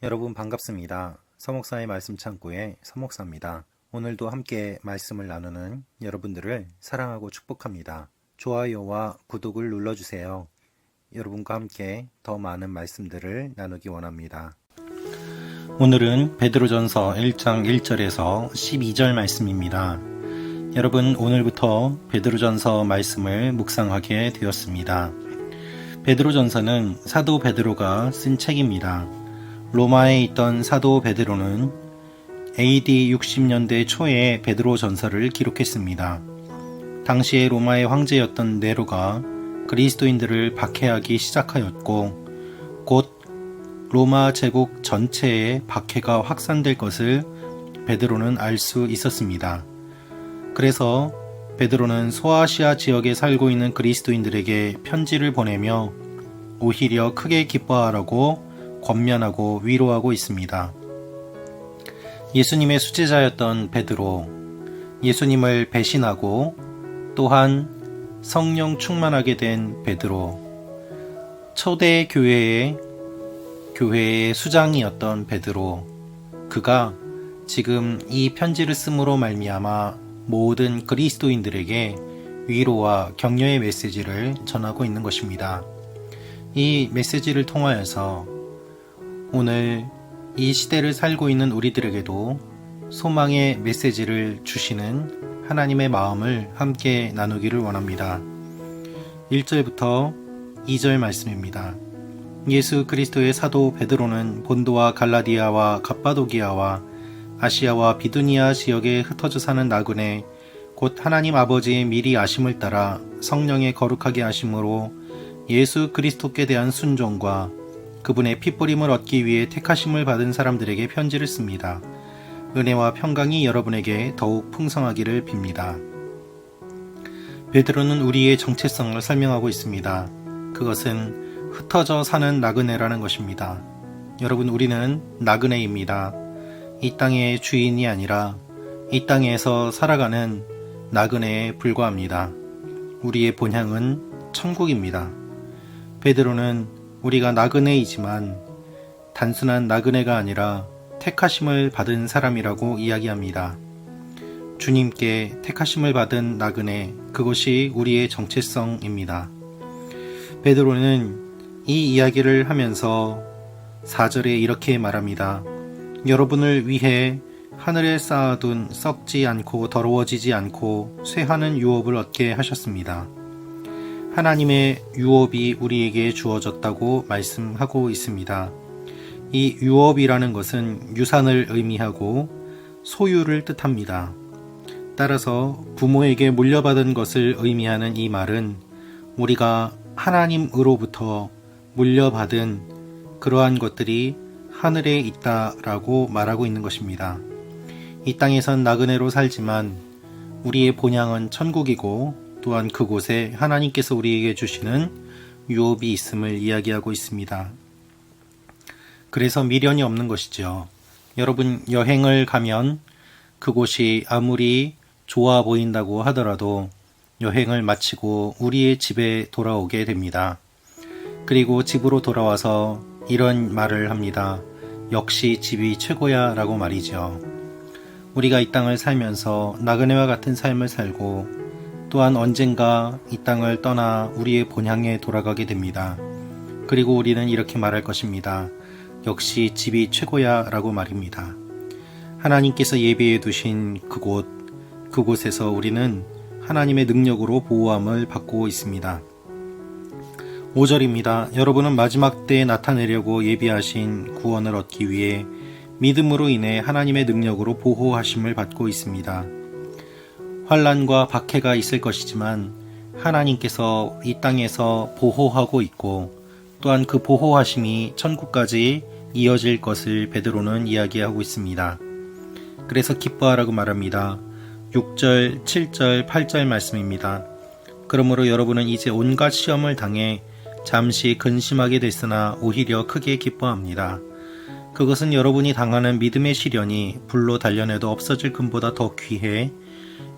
여러분 반갑습니다. 서목사의 말씀 창고의 서목사입니다. 오늘도 함께 말씀을 나누는 여러분들을 사랑하고 축복합니다. 좋아요와 구독을 눌러주세요. 여러분과 함께 더 많은 말씀들을 나누기 원합니다. 오늘은 베드로전서 1장 1절에서 12절 말씀입니다. 여러분, 오늘부터 베드로전서 말씀을 묵상하게 되었습니다. 베드로전서는 사도 베드로가 쓴 책입니다. 로마에 있던 사도 베드로는 AD 60년대 초에 베드로전서를 기록했습니다. 당시에 로마의 황제였던 네로가 그리스도인들을 박해하기 시작하였고 곧 로마 제국 전체에 박해가 확산될 것을 베드로는 알 수 있었습니다. 그래서 베드로는 소아시아 지역에 살고 있는 그리스도인들에게 편지를 보내며 오히려 크게 기뻐하라고 권면하고 위로하고 있습니다. 예수님의 수제자였던 베드로, 예수님을 배신하고 또한 성령 충만하게 된 베드로, 초대 교회의 수장이었던 베드로, 그가 지금 이 편지를 씀으로 말미암아 모든 그리스도인들에게 위로와 격려의 메시지를 전하고 있는 것입니다. 이 메시지를 통하여서 오늘 이 시대를 살고 있는 우리들에게도 소망의 메시지를 주시는 하나님의 마음을 함께 나누기를 원합니다. 1절부터 2절 말씀입니다. 예수 그리스도의 사도 베드로는 본도와 갈라디아와 갑바도기아와 아시아와 비두니아 지역에 흩어져 사는 나그네 곧 하나님 아버지의 미리 아심을 따라 성령의 거룩하게 하심으로 예수 그리스도께 대한 순종과 그분의 핏부림을 얻기 위해 택하심을 받은 사람들에게 편지를 씁니다. 은혜와 평강이 여러분에게 더욱 풍성하기를 빕니다. 베드로는 우리의 정체성을 설명하고 있습니다. 그것은 흩어져 사는 나그네라는 것입니다. 여러분, 우리는 나그네입니다. 이 땅의 주인이 아니라 이 땅에서 살아가는 나그네에 불과합니다. 우리의 본향은 천국입니다. 베드로는 우리가 나그네이지만 단순한 나그네가 아니라 택하심을 받은 사람이라고 이야기합니다. 주님께 택하심을 받은 나그네, 그것이 우리의 정체성입니다. 베드로는 이 이야기를 하면서 4절에 이렇게 말합니다. 여러분을 위해 하늘에 쌓아둔 썩지 않고 더러워지지 않고 쇠하는 유업을 얻게 하셨습니다. 하나님의 유업이 우리에게 주어졌다고 말씀하고 있습니다. 이 유업이라는 것은 유산을 의미하고 소유를 뜻합니다. 따라서 부모에게 물려받은 것을 의미하는 이 말은 우리가 하나님으로부터 물려받은 그러한 것들이 하늘에 있다라고 말하고 있는 것입니다. 이 땅에선 나그네로 살지만 우리의 본향은 천국이고 또한 그곳에 하나님께서 우리에게 주시는 유업이 있음을 이야기하고 있습니다. 그래서 미련이 없는 것이죠. 여러분, 여행을 가면 그곳이 아무리 좋아 보인다고 하더라도 여행을 마치고 우리의 집에 돌아오게 됩니다. 그리고 집으로 돌아와서 이런 말을 합니다. 역시 집이 최고야 라고 말이죠. 우리가 이 땅을 살면서 나그네와 같은 삶을 살고 또한 언젠가 이 땅을 떠나 우리의 본향에 돌아가게 됩니다. 그리고 우리는 이렇게 말할 것입니다. 역시 집이 최고야 라고 말입니다. 하나님께서 예비해 두신 그곳에서 우리는 하나님의 능력으로 보호함을 받고 있습니다. 5절입니다. 여러분은 마지막 때에 나타내려고 예비하신 구원을 얻기 위해 믿음으로 인해 하나님의 능력으로 보호하심을 받고 있습니다. 환난과 박해가 있을 것이지만 하나님께서 이 땅에서 보호하고 있고 또한 그 보호하심이 천국까지 이어질 것을 베드로는 이야기하고 있습니다. 그래서 기뻐하라고 말합니다. 6절, 7절, 8절 말씀입니다. 그러므로 여러분은 이제 온갖 시험을 당해 잠시 근심하게 됐으나 오히려 크게 기뻐합니다. 그것은 여러분이 당하는 믿음의 시련이 불로 단련해도 없어질 금보다 더 귀해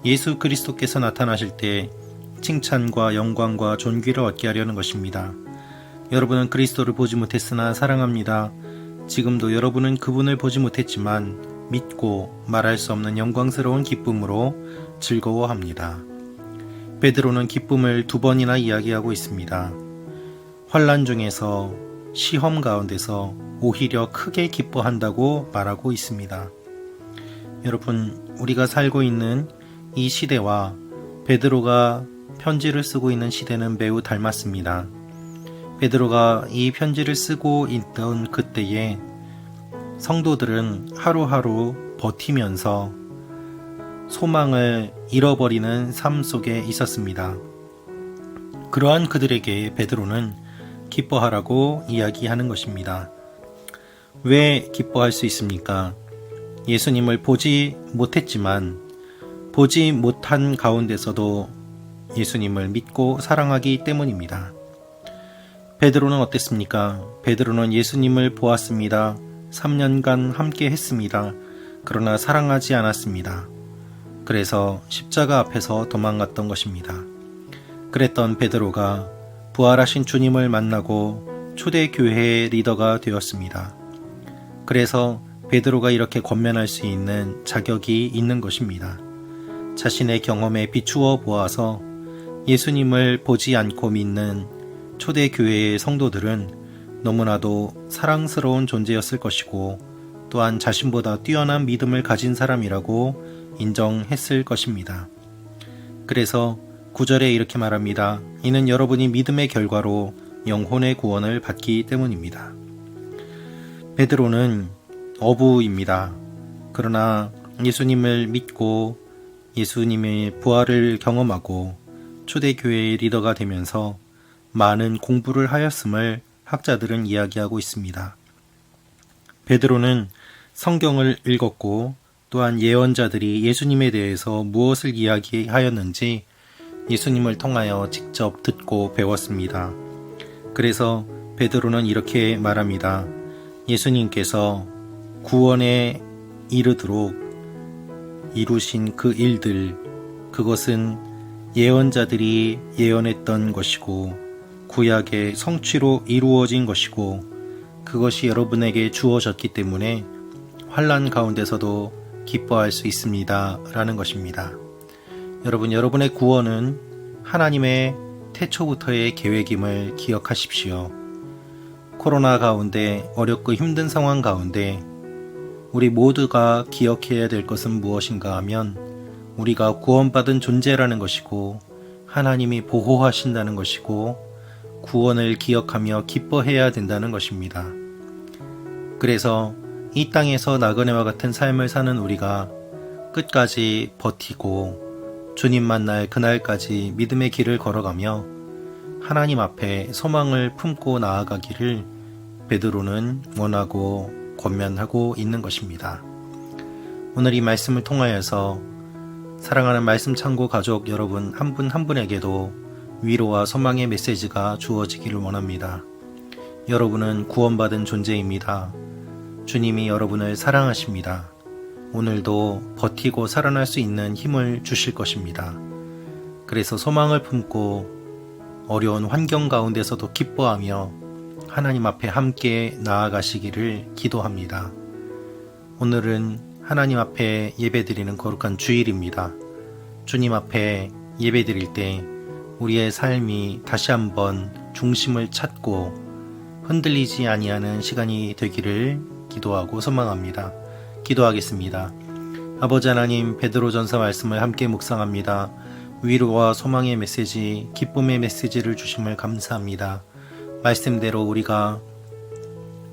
예수 그리스도께서 나타나실 때 칭찬과 영광과 존귀를 얻게 하려는 것입니다. 여러분은 그리스도를 보지 못했으나 사랑합니다. 지금도 여러분은 그분을 보지 못했지만 믿고 말할 수 없는 영광스러운 기쁨으로 즐거워합니다. 베드로는 기쁨을 2번이나 이야기하고 있습니다. 환난 중에서 시험 가운데서 오히려 크게 기뻐한다고 말하고 있습니다. 여러분, 우리가 살고 있는 이 시대와 베드로가 편지를 쓰고 있는 시대는 매우 닮았습니다. 베드로가 이 편지를 쓰고 있던 그때에 성도들은 하루하루 버티면서 소망을 잃어버리는 삶 속에 있었습니다. 그러한 그들에게 베드로는 기뻐하라고 이야기하는 것입니다. 왜 기뻐할 수 있습니까? 예수님을 보지 못했지만 보지 못한 가운데서도 예수님을 믿고 사랑하기 때문입니다. 베드로는 어땠습니까? 베드로는 예수님을 보았습니다. 3년간 함께 했습니다. 그러나 사랑하지 않았습니다. 그래서 십자가 앞에서 도망갔던 것입니다. 그랬던 베드로가 부활하신 주님을 만나고 초대교회의 리더가 되었습니다. 그래서 베드로가 이렇게 권면할 수 있는 자격이 있는 것입니다. 자신의 경험에 비추어 보아서 예수님을 보지 않고 믿는 초대교회의 성도들은 너무나도 사랑스러운 존재였을 것이고 또한 자신보다 뛰어난 믿음을 가진 사람이라고 인정했을 것입니다. 그래서 9절에 이렇게 말합니다. 이는 여러분이 믿음의 결과로 영혼의 구원을 받기 때문입니다. 베드로는 어부입니다. 그러나 예수님을 믿고 예수님의 부활을 경험하고 초대교회의 리더가 되면서 많은 공부를 하였음을 학자들은 이야기하고 있습니다. 베드로는 성경을 읽었고 또한 예언자들이 예수님에 대해서 무엇을 이야기하였는지 예수님을 통하여 직접 듣고 배웠습니다. 그래서 베드로는 이렇게 말합니다. 예수님께서 구원에 이르도록 이루신 그 일들, 그것은 예언자들이 예언했던 것이고 구약의 성취로 이루어진 것이고 그것이 여러분에게 주어졌기 때문에 환난 가운데서도 기뻐할 수 있습니다. 라는 것입니다. 여러분, 여러분의 구원은 하나님의 태초부터의 계획임을 기억하십시오. 코로나 가운데 어렵고 힘든 상황 가운데 우리 모두가 기억해야 될 것은 무엇인가 하면 우리가 구원받은 존재라는 것이고 하나님이 보호하신다는 것이고 구원을 기억하며 기뻐해야 된다는 것입니다. 그래서 이 땅에서 나그네와 같은 삶을 사는 우리가 끝까지 버티고 주님 만날 그날까지 믿음의 길을 걸어가며 하나님 앞에 소망을 품고 나아가기를 베드로는 원하고 권면하고 있는 것입니다. 오늘 이 말씀을 통하여서 사랑하는 말씀 창고 가족 여러분 한 분 한 분에게도 위로와 소망의 메시지가 주어지기를 원합니다. 여러분은 구원받은 존재입니다. 주님이 여러분을 사랑하십니다. 오늘도 버티고 살아날 수 있는 힘을 주실 것입니다. 그래서 소망을 품고 어려운 환경 가운데서도 기뻐하며 하나님 앞에 함께 나아가시기를 기도합니다. 오늘은 하나님 앞에 예배드리는 거룩한 주일입니다. 주님 앞에 예배드릴 때 우리의 삶이 다시 한번 중심을 찾고 흔들리지 아니하는 시간이 되기를 기도하고 소망합니다. 기도하겠습니다. 아버지 하나님, 베드로전서 말씀을 함께 묵상합니다. 위로와 소망의 메시지, 기쁨의 메시지를 주심을 감사합니다. 말씀대로 우리가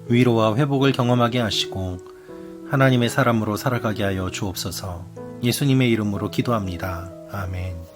위로와 회복을 경험하게 하시고 하나님의 사람으로 살아가게 하여 주옵소서. 예수님의 이름으로 기도합니다. 아멘.